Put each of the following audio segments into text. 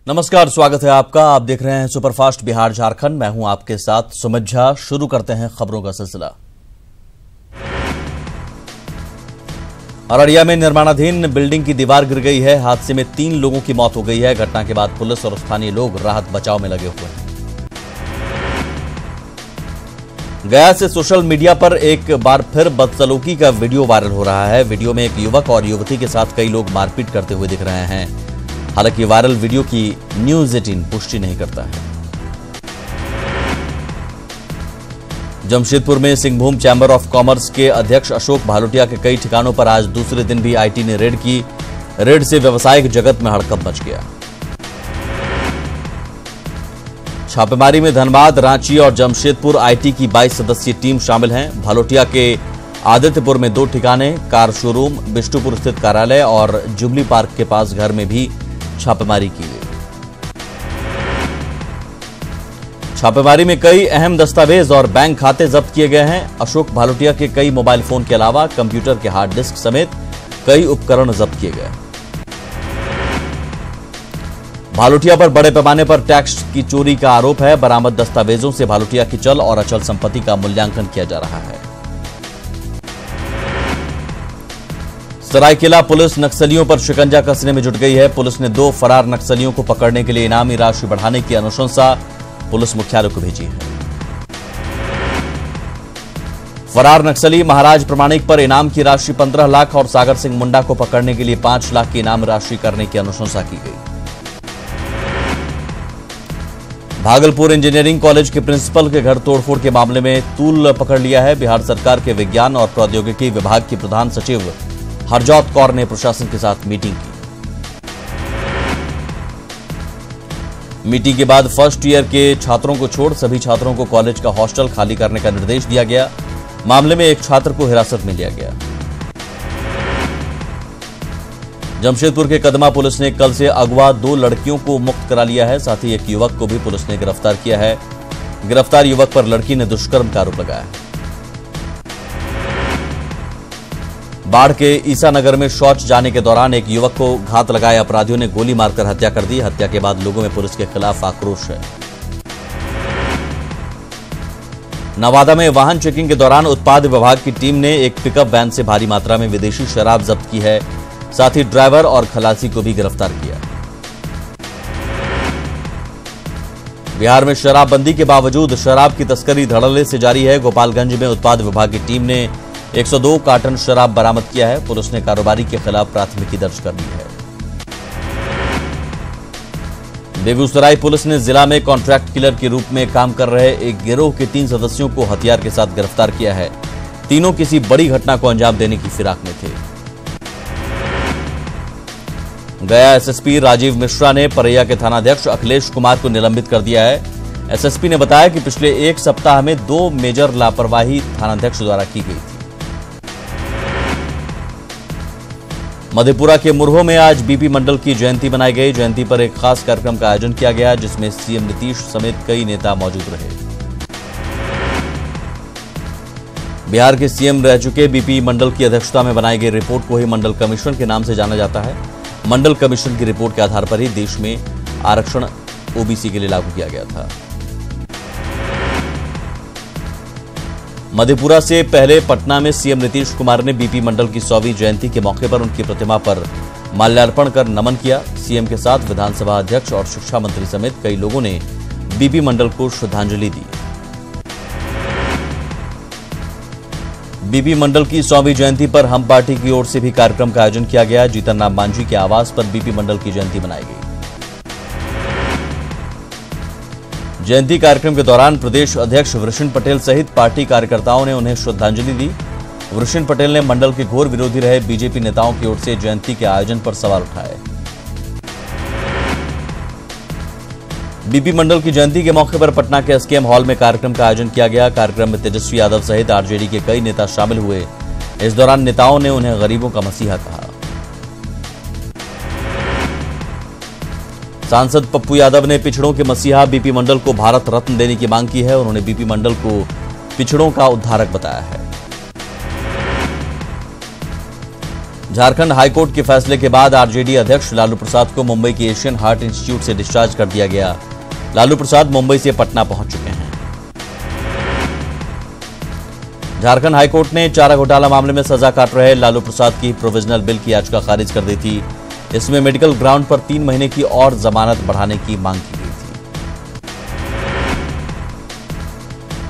नमस्कार, स्वागत है आपका। आप देख रहे हैं सुपरफास्ट बिहार झारखंड। मैं हूं आपके साथ सुमित झा। शुरू करते हैं खबरों का सिलसिला। अररिया में निर्माणाधीन बिल्डिंग की दीवार गिर गई है। हादसे में 3 लोगों की मौत हो गई है। घटना के बाद पुलिस और स्थानीय लोग राहत बचाव में लगे हुए हैं। गया से सोशल मीडिया पर एक बार फिर बदसलूकी का वीडियो वायरल हो रहा है। वीडियो में एक युवक और युवती के साथ कई लोग मारपीट करते हुए दिख रहे हैं। हालांकि वायरल वीडियो की न्यूज़ 18 पुष्टि नहीं करता है। जमशेदपुर में सिंहभूम चैंबर ऑफ कॉमर्स के अध्यक्ष अशोक भालोटिया के कई ठिकानों पर आज दूसरे दिन भी आईटी ने रेड की। रेड से व्यावसायिक जगत में हड़कंप मच गया। छापेमारी में धनबाद, रांची और जमशेदपुर आईटी की 22 सदस्यीय टीम शामिल हैं। भालोटिया के आदित्यपुर में 2 ठिकाने, कार शोरूम, बिष्टुपुर स्थित कार्यालय और जुबली पार्क के पास घर में भी छापेमारी की गई। छापेमारी में कई अहम दस्तावेज और बैंक खाते जब्त किए गए हैं। अशोक भालोटिया के कई मोबाइल फोन के अलावा कंप्यूटर के हार्ड डिस्क समेत कई उपकरण जब्त किए गए। भालोटिया पर बड़े पैमाने पर टैक्स की चोरी का आरोप है। बरामद दस्तावेजों से भालोटिया की चल और अचल संपत्ति का मूल्यांकन किया जा रहा है। सरायकेला पुलिस नक्सलियों पर शिकंजा कसने में जुट गई है। पुलिस ने 2 फरार नक्सलियों को पकड़ने के लिए इनामी राशि बढ़ाने की अनुशंसा पुलिस मुख्यालय को भेजी है। फरार नक्सली महाराज प्रमाणिक पर इनाम की राशि 15 लाख और सागर सिंह मुंडा को पकड़ने के लिए 5 लाख की इनाम राशि करने की अनुशंसा की गई। भागलपुर इंजीनियरिंग कॉलेज के प्रिंसिपल के घर तोड़फोड़ के मामले में तूल पकड़ लिया है। बिहार सरकार के विज्ञान और प्रौद्योगिकी विभाग की प्रधान सचिव हरजोत कौर ने प्रशासन के साथ मीटिंग की। मीटिंग के बाद फर्स्ट ईयर के छात्रों को छोड़ सभी छात्रों को कॉलेज का हॉस्टल खाली करने का निर्देश दिया गया। मामले में एक छात्र को हिरासत में लिया गया। जमशेदपुर के कदमा पुलिस ने कल से अगवा 2 लड़कियों को मुक्त करा लिया है। साथ ही एक युवक को भी पुलिस ने गिरफ्तार किया है। गिरफ्तार युवक पर लड़की ने दुष्कर्म का आरोप लगाया है। बाढ़ के ईसानगर में शौच जाने के दौरान एक युवक को घात लगाए अपराधियों ने गोली मारकर हत्या कर दी। हत्या के बाद लोगों में पुलिस के खिलाफ आक्रोश है। नवादा में वाहन चेकिंग के दौरान उत्पाद विभाग की टीम ने एक पिकअप वैन से भारी मात्रा में विदेशी शराब जब्त की है। साथ ही ड्राइवर और खलासी को भी गिरफ्तार किया। बिहार में शराबबंदी के बावजूद शराब की तस्करी धड़ल्ले से जारी है। गोपालगंज में उत्पाद विभाग की टीम ने 102 कार्टन शराब बरामद किया है। पुलिस ने कारोबारी के खिलाफ प्राथमिकी दर्ज कर ली है। बेगूसराय पुलिस ने जिला में कॉन्ट्रैक्ट किलर के रूप में काम कर रहे एक गिरोह के 3 सदस्यों को हथियार के साथ गिरफ्तार किया है। तीनों किसी बड़ी घटना को अंजाम देने की फिराक में थे। गया एसएसपी राजीव मिश्रा ने परैया के थानाध्यक्ष अखिलेश कुमार को निलंबित कर दिया है। एसएसपी ने बताया कि पिछले 1 सप्ताह में 2 मेजर लापरवाही थानाध्यक्ष द्वारा की गई थी। मधेपुरा के मुरहो में आज बीपी मंडल की जयंती मनाई गई। जयंती पर एक खास कार्यक्रम का आयोजन किया गया जिसमें सीएम नीतीश समेत कई नेता मौजूद रहे। बिहार के सीएम रह चुके बीपी मंडल की अध्यक्षता में बनाई गई रिपोर्ट को ही मंडल कमीशन के नाम से जाना जाता है। मंडल कमीशन की रिपोर्ट के आधार पर ही देश में आरक्षण ओबीसी के लिए लागू किया गया था। मधेपुरा से पहले पटना में सीएम नीतीश कुमार ने बीपी मंडल की 100वीं जयंती के मौके पर उनकी प्रतिमा पर माल्यार्पण कर नमन किया। सीएम के साथ विधानसभा अध्यक्ष और शिक्षा मंत्री समेत कई लोगों ने बीपी मंडल को श्रद्धांजलि दी। बीपी मंडल की 100वीं जयंती पर हम पार्टी की ओर से भी कार्यक्रम का आयोजन किया गया। जीतन राम मांझी के आवास पर बीपी मंडल की जयंती मनाई गई। जयंती कार्यक्रम के दौरान प्रदेश अध्यक्ष वृषिण पटेल सहित पार्टी कार्यकर्ताओं ने उन्हें श्रद्धांजलि दी। वृषिण पटेल ने मंडल के घोर विरोधी रहे बीजेपी नेताओं की ओर से जयंती के आयोजन पर सवाल उठाए। बीपी मंडल की जयंती के मौके पर पटना के एसकेएम हॉल में कार्यक्रम का आयोजन किया गया। कार्यक्रम में तेजस्वी यादव सहित आरजेडी के कई नेता शामिल हुए। इस दौरान नेताओं ने उन्हें गरीबों का मसीहा कहा। सांसद पप्पू यादव ने पिछड़ों के मसीहा बीपी मंडल को भारत रत्न देने की मांग की है। उन्होंने बीपी मंडल को पिछड़ों का उद्धारक बताया है। झारखंड हाईकोर्ट के फैसले के बाद आरजेडी अध्यक्ष लालू प्रसाद को मुंबई के एशियन हार्ट इंस्टीट्यूट से डिस्चार्ज कर दिया गया। लालू प्रसाद मुंबई से पटना पहुंच चुके हैं। झारखंड हाईकोर्ट ने चारा घोटाला मामले में सजा काट रहे लालू प्रसाद की प्रोविजनल बिल की याचिका खारिज कर दी थी। इसमें मेडिकल ग्राउंड पर 3 महीने की और जमानत बढ़ाने की मांग की गई थी।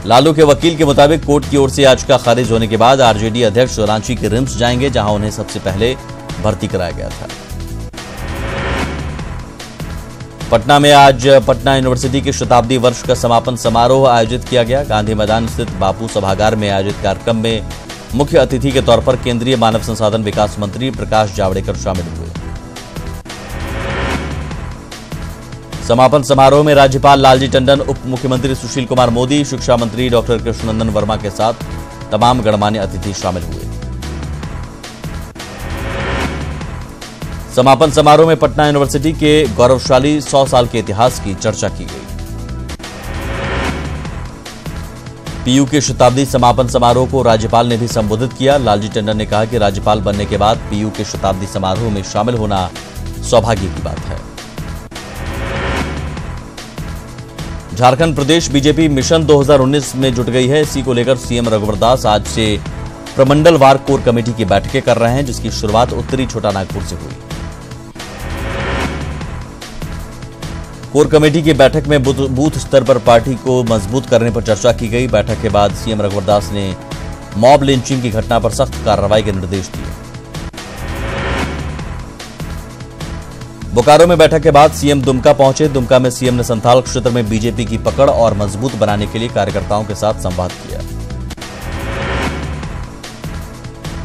लालू के वकील के मुताबिक कोर्ट की ओर से याचिका खारिज होने के बाद आरजेडी अध्यक्ष रांची के रिम्स जाएंगे, जहां उन्हें सबसे पहले भर्ती कराया गया था। पटना में आज पटना यूनिवर्सिटी के शताब्दी वर्ष का समापन समारोह आयोजित किया गया। गांधी मैदान स्थित बापू सभागार में आयोजित कार्यक्रम में मुख्य अतिथि के तौर पर केंद्रीय मानव संसाधन विकास मंत्री प्रकाश जावड़ेकर शामिल हुए। समापन समारोह में राज्यपाल लालजी टंडन, उप मुख्यमंत्री सुशील कुमार मोदी, शिक्षा मंत्री डॉक्टर कृष्णनंदन वर्मा के साथ तमाम गणमान्य अतिथि शामिल हुए। समापन समारोह में पटना यूनिवर्सिटी के गौरवशाली 100 साल के इतिहास की चर्चा की गई। पीयू के शताब्दी समापन समारोह को राज्यपाल ने भी संबोधित किया। लालजी टंडन ने कहा कि राज्यपाल बनने के बाद पीयू के शताब्दी समारोह में शामिल होना सौभाग्य की बात है। झारखंड प्रदेश बीजेपी मिशन 2019 में जुट गई है। इसी को लेकर सीएम रघुवर दास आज से प्रमंडलवार कोर कमेटी की बैठकें कर रहे हैं, जिसकी शुरुआत उत्तरी छोटानागपुर से हुई। कोर कमेटी की बैठक में बूथ स्तर पर पार्टी को मजबूत करने पर चर्चा की गई। बैठक के बाद सीएम रघुवर दास ने मॉब लिंचिंग की घटना पर सख्त कार्रवाई के निर्देश दिए। बोकारो में बैठक के बाद सीएम दुमका पहुंचे। दुमका में सीएम ने संथाल क्षेत्र में बीजेपी की पकड़ और मजबूत बनाने के लिए कार्यकर्ताओं के साथ संवाद किया।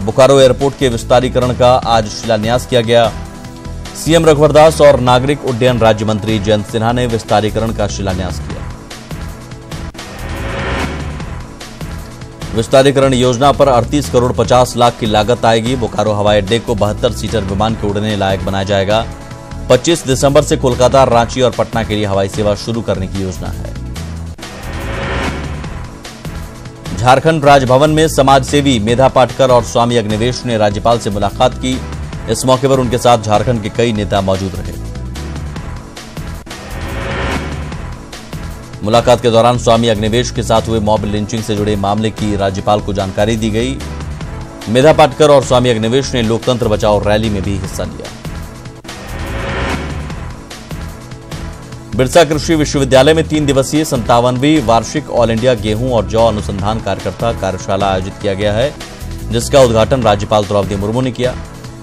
बोकारो एयरपोर्ट के विस्तारीकरण का आज शिलान्यास किया गया। सीएम रघुवर दास और नागरिक उड्डयन राज्य मंत्री जयंत सिन्हा ने विस्तारीकरण का शिलान्यास किया। विस्तारीकरण योजना पर 38 करोड़ 50 लाख की लागत आएगी। बोकारो हवाई अड्डे को 72 सीटर विमान के उड़ने लायक बनाया जाएगा। 25 दिसंबर से कोलकाता, रांची और पटना के लिए हवाई सेवा शुरू करने की योजना है। झारखंड राजभवन में समाजसेवी मेधा पाटकर और स्वामी अग्निवेश ने राज्यपाल से मुलाकात की। इस मौके पर उनके साथ झारखंड के कई नेता मौजूद रहे। मुलाकात के दौरान स्वामी अग्निवेश के साथ हुए मॉब लिंचिंग से जुड़े मामले की राज्यपाल को जानकारी दी गई। मेधा पाटकर और स्वामी अग्निवेश ने लोकतंत्र बचाओ रैली में भी हिस्सा लिया। बिरसा कृषि विश्वविद्यालय में 3 दिवसीय 57वीं वार्षिक ऑल इंडिया गेहूं और जौ अनुसंधान कार्यकर्ता कार्यशाला आयोजित किया गया है, जिसका उद्घाटन राज्यपाल द्रौपदी मुर्मू ने किया।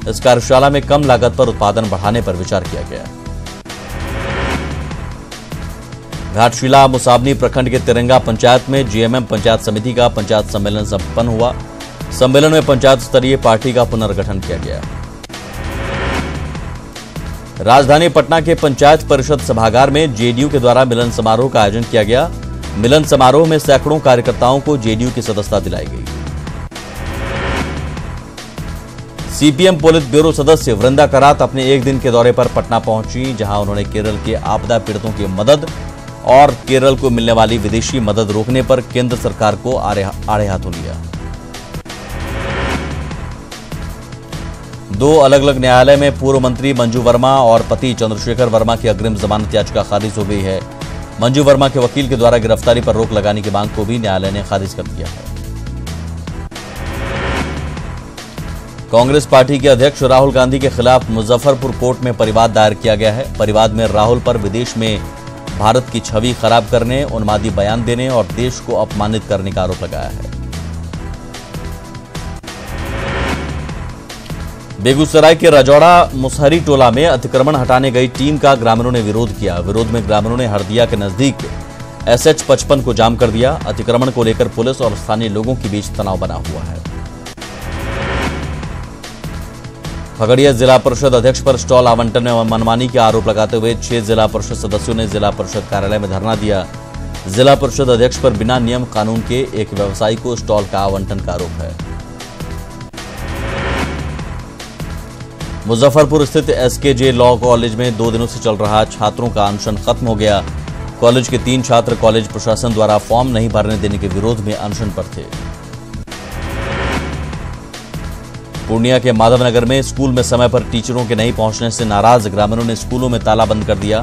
इस कार्यशाला में कम लागत पर उत्पादन बढ़ाने पर विचार किया गया। घाटशिला मुसाबनी प्रखंड के तिरंगा पंचायत में जीएमएम पंचायत समिति का पंचायत सम्मेलन संपन्न हुआ। सम्मेलन में पंचायत स्तरीय पार्टी का पुनर्गठन किया गया। राजधानी पटना के पंचायत परिषद सभागार में जेडीयू के द्वारा मिलन समारोह का आयोजन किया गया। मिलन समारोह में सैकड़ों कार्यकर्ताओं को जेडीयू की सदस्यता दिलाई गई। सीपीएम पोलित ब्यूरो सदस्य वृंदा करात अपने 1 दिन के दौरे पर पटना पहुंची, जहां उन्होंने केरल के आपदा पीड़ितों की मदद और केरल को मिलने वाली विदेशी मदद रोकने पर केंद्र सरकार को आड़े हाथों लिया। 2 अलग-अलग न्यायालय में पूर्व मंत्री मंजू वर्मा और पति चंद्रशेखर वर्मा की अग्रिम जमानत याचिका खारिज हो गई है। मंजू वर्मा के वकील के द्वारा गिरफ्तारी पर रोक लगाने की मांग को भी न्यायालय ने खारिज कर दिया है। कांग्रेस पार्टी के अध्यक्ष राहुल गांधी के खिलाफ मुजफ्फरपुर कोर्ट में परिवाद दायर किया गया है। परिवाद में राहुल पर विदेश में भारत की छवि खराब करने, उन्मादी बयान देने और देश को अपमानित करने का आरोप लगाया है। बेगूसराय के रजौड़ा मुसहरी टोला में अतिक्रमण हटाने गई टीम का ग्रामीणों ने विरोध किया। विरोध में ग्रामीणों ने हरदिया के नजदीक SH-55 को जाम कर दिया। अतिक्रमण को लेकर पुलिस और स्थानीय लोगों के बीच तनाव बना हुआ है। खगड़िया जिला परिषद अध्यक्ष पर स्टॉल आवंटन में मनमानी के आरोप लगाते हुए 6 जिला परिषद सदस्यों ने जिला परिषद कार्यालय में धरना दिया। जिला परिषद अध्यक्ष पर बिना नियम कानून के एक व्यवसायी को स्टॉल का आवंटन का आरोप है। मुजफ्फरपुर स्थित SKJ लॉ कॉलेज में 2 दिनों से चल रहा छात्रों का अनशन खत्म हो गया। कॉलेज के 3 छात्र कॉलेज प्रशासन द्वारा फॉर्म नहीं भरने देने के विरोध में अनशन पर थे। पूर्णिया के माधवनगर में स्कूल में समय पर टीचरों के नहीं पहुंचने से नाराज ग्रामीणों ने स्कूलों में ताला बंद कर दिया।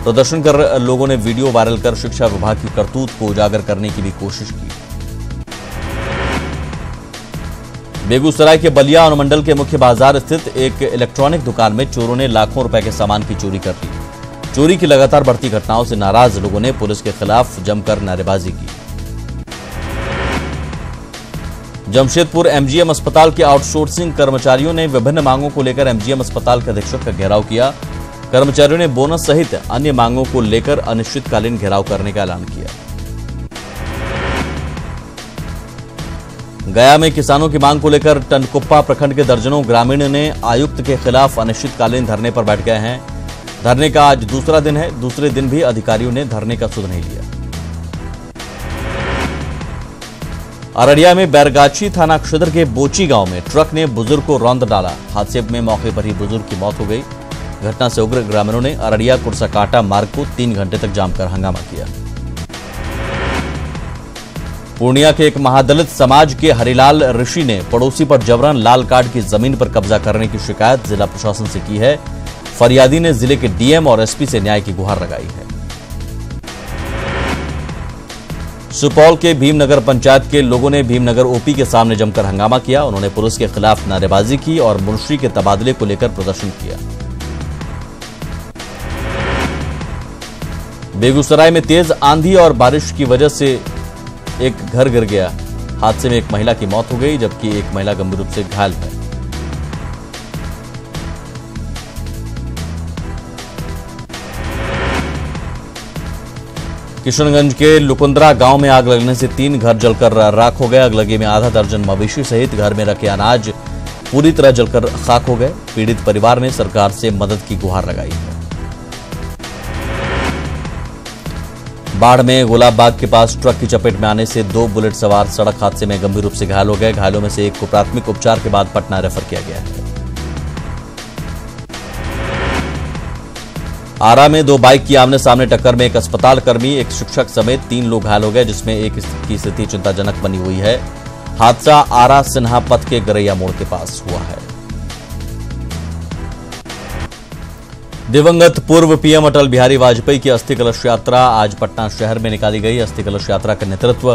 प्रदर्शन कर लोगों ने वीडियो वायरल कर शिक्षा विभाग की करतूत को उजागर करने की भी कोशिश की। बेगूसराय के बलिया अनुमंडल के मुख्य बाजार स्थित एक इलेक्ट्रॉनिक दुकान में चोरों ने लाखों रुपए के सामान की चोरी कर ली। चोरी की लगातार बढ़ती घटनाओं से नाराज लोगों ने पुलिस के खिलाफ जमकर नारेबाजी की। जमशेदपुर एमजीएम अस्पताल के आउटसोर्सिंग कर्मचारियों ने विभिन्न मांगों को लेकर एमजीएम अस्पताल के अधीक्षक का घेराव किया। कर्मचारियों ने बोनस सहित अन्य मांगों को लेकर अनिश्चितकालीन घेराव करने का ऐलान किया। गया में किसानों की मांग को लेकर टनकुप्पा प्रखंड के दर्जनों ग्रामीण ने आयुक्त के खिलाफ अनिश्चितकालीन धरने पर बैठ गए हैं। धरने का आज दूसरा दिन है। दूसरे दिन भी अधिकारियों ने धरने का सुध नहीं लिया। अररिया में बैरगाछी थाना क्षेत्र के बोची गांव में ट्रक ने बुजुर्ग को रौंद डाला। हादसे में मौके पर ही बुजुर्ग की मौत हो गई। घटना से उग्र ग्रामीणों ने अररिया कुर्साकांटा मार्ग को 3 घंटे तक जाम कर हंगामा किया। पूर्णिया के एक महादलित समाज के हरिलाल ऋषि ने पड़ोसी पर जबरन लाल कार्ड की जमीन पर कब्जा करने की शिकायत जिला प्रशासन से की है। फरियादी ने जिले के डीएम और एसपी से न्याय की गुहार लगाई है। सुपौल के भीमनगर पंचायत के लोगों ने भीमनगर ओपी के सामने जमकर हंगामा किया। उन्होंने पुलिस के खिलाफ नारेबाजी की और मुंशी के तबादले को लेकर प्रदर्शन किया। बेगूसराय में तेज आंधी और बारिश की वजह से एक घर गिर गया। हादसे में एक महिला की मौत हो गई जबकि एक महिला गंभीर रूप से घायल है। किशनगंज के लुकुंद्रा गांव में आग लगने से 3 घर जलकर राख हो गए। आगलगी में आधा दर्जन मवेशी सहित घर में रखे अनाज पूरी तरह जलकर खाक हो गए। पीड़ित परिवार ने सरकार से मदद की गुहार लगाई है। बाढ़ में गुलाबबाग के पास ट्रक की चपेट में आने से 2 बुलेट सवार सड़क हादसे में गंभीर रूप से घायल हो गए। घायलों में से एक को प्राथमिक उपचार के बाद पटना रेफर किया गया है। आरा में 2 बाइक की आमने सामने टक्कर में एक अस्पताल कर्मी, एक शिक्षक समेत 3 लोग घायल हो गए जिसमें एक की स्थिति चिंताजनक बनी हुई है। हादसा आरा सिन्हा पथ के गरैया मोड़ के पास हुआ है। दिवंगत पूर्व पीएम अटल बिहारी वाजपेयी की अस्थि कलश यात्रा आज पटना शहर में निकाली गई। अस्थि कलश यात्रा का नेतृत्व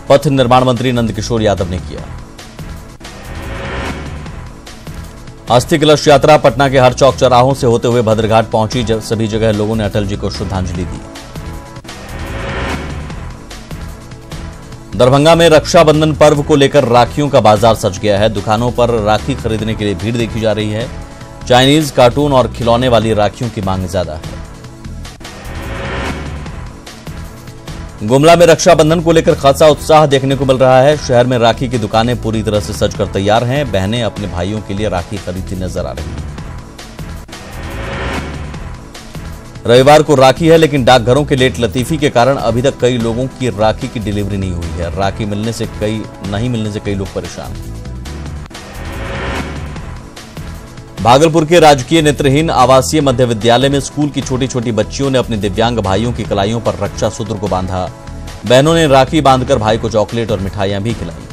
पथ निर्माण मंत्री नंदकिशोर यादव ने किया। अस्थि कलश यात्रा पटना के हर चौक चौराहों से होते हुए भद्रघाट पहुंची। सभी जगह लोगों ने अटल जी को श्रद्धांजलि दी। दरभंगा में रक्षाबंधन पर्व को लेकर राखियों का बाजार सज गया है। दुकानों पर राखी खरीदने के लिए भीड़ देखी जा रही है। चाइनीज, कार्टून और खिलौने वाली राखियों की मांग ज्यादा है। गुमला में रक्षाबंधन को लेकर खासा उत्साह देखने को मिल रहा है। शहर में राखी की दुकानें पूरी तरह से सजकर तैयार हैं। बहनें अपने भाइयों के लिए राखी खरीदती नजर आ रही हैं। रविवार को राखी है लेकिन डाकघरों के लेट लतीफी के कारण अभी तक कई लोगों की राखी की डिलीवरी नहीं हुई है। राखी नहीं मिलने से कई लोग परेशान हैं। भागलपुर के राजकीय नेत्रहीन आवासीय मध्य विद्यालय में स्कूल की छोटी छोटी बच्चियों ने अपने दिव्यांग भाइयों की कलाइयों पर रक्षा सूत्र को बांधा। बहनों ने राखी बांधकर भाई को चॉकलेट और मिठाइयां भी खिलाई।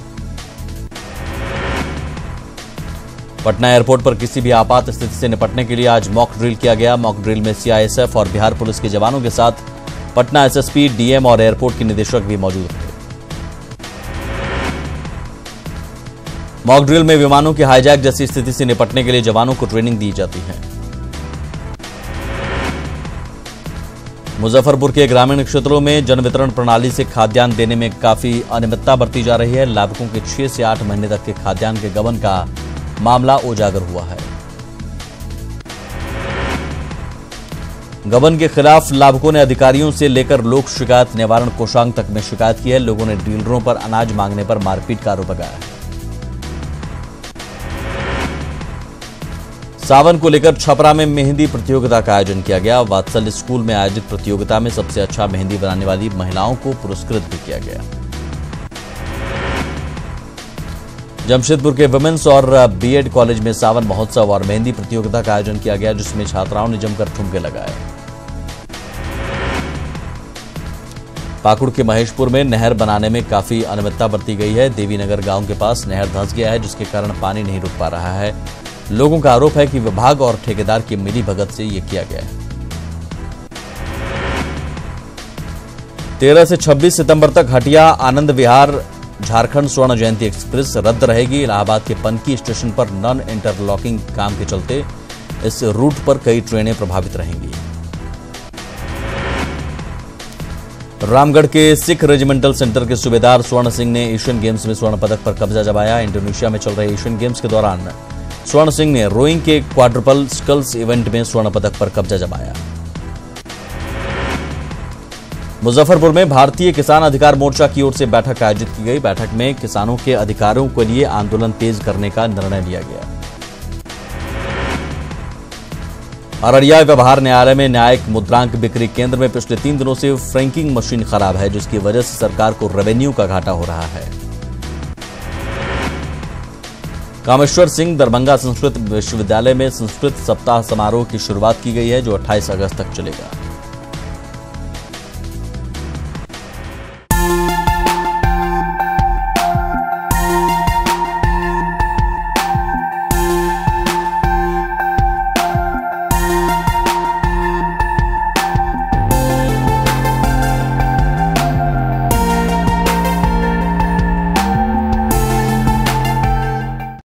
पटना एयरपोर्ट पर किसी भी आपात स्थिति से निपटने के लिए आज मॉक ड्रिल किया गया। मॉक ड्रिल में सीआईएसएफ और बिहार पुलिस के जवानों के साथ पटना एसएसपी, डीएम और एयरपोर्ट के निदेशक भी मौजूद थे। मॉक ड्रिल में विमानों की हाईजैक जैसी स्थिति से निपटने के लिए जवानों को ट्रेनिंग दी जाती है। मुजफ्फरपुर के ग्रामीण क्षेत्रों में जन वितरण प्रणाली से खाद्यान्न देने में काफी अनियमितता बरती जा रही है। लाभुकों के 6 से 8 महीने तक के खाद्यान्न के गबन का मामला उजागर हुआ है। गबन के खिलाफ लाभुकों ने अधिकारियों से लेकर लोक शिकायत निवारण कोषांग तक में शिकायत की है। लोगों ने डीलरों पर अनाज मांगने पर मारपीट का आरोप लगाया है। सावन को लेकर छपरा में मेहंदी प्रतियोगिता का आयोजन किया गया। वात्सल्य स्कूल में आयोजित प्रतियोगिता में सबसे अच्छा मेहंदी बनाने वाली महिलाओं को पुरस्कृत भी किया गया। जमशेदपुर के वुमेन्स और बीएड कॉलेज में सावन महोत्सव और मेहंदी प्रतियोगिता का आयोजन किया गया जिसमें छात्राओं ने जमकर ठुमके लगाए। पाकुड़ के महेशपुर में नहर बनाने में काफी अनियमितता बरती गई है। देवीनगर गांव के पास नहर धंस गया है, जिसके कारण पानी नहीं रुक पा रहा है। लोगों का आरोप है कि विभाग और ठेकेदार की मिलीभगत से ये किया गया है। 13 से 26 सितंबर तक हटिया आनंद विहार झारखंड स्वर्ण जयंती एक्सप्रेस रद्द रहेगी। इलाहाबाद के पनकी स्टेशन पर नॉन इंटरलॉकिंग काम के चलते इस रूट पर कई ट्रेनें प्रभावित रहेंगी। रामगढ़ के सिख रेजिमेंटल सेंटर के सूबेदार स्वर्ण सिंह ने एशियन गेम्स में स्वर्ण पदक पर कब्जा जमाया। इंडोनेशिया में चल रहे एशियन गेम्स के दौरान स्वर्ण सिंह ने रोइंग के क्वाड्रपल स्कल्स इवेंट में स्वर्ण पदक पर कब्जा जमाया। मुजफ्फरपुर में भारतीय किसान अधिकार मोर्चा की ओर से बैठक आयोजित की गई। बैठक में किसानों के अधिकारों के लिए आंदोलन तेज करने का निर्णय लिया गया। अररिया व्यवहार न्यायालय में न्यायिक मुद्रांक बिक्री केंद्र में पिछले 3 दिनों से फ्रैंकिंग मशीन खराब है, जिसकी वजह से सरकार को रेवेन्यू का घाटा हो रहा है। कामेश्वर सिंह दरभंगा संस्कृत विश्वविद्यालय में संस्कृत सप्ताह समारोह की शुरुआत की गई है, जो 28 अगस्त तक चलेगा।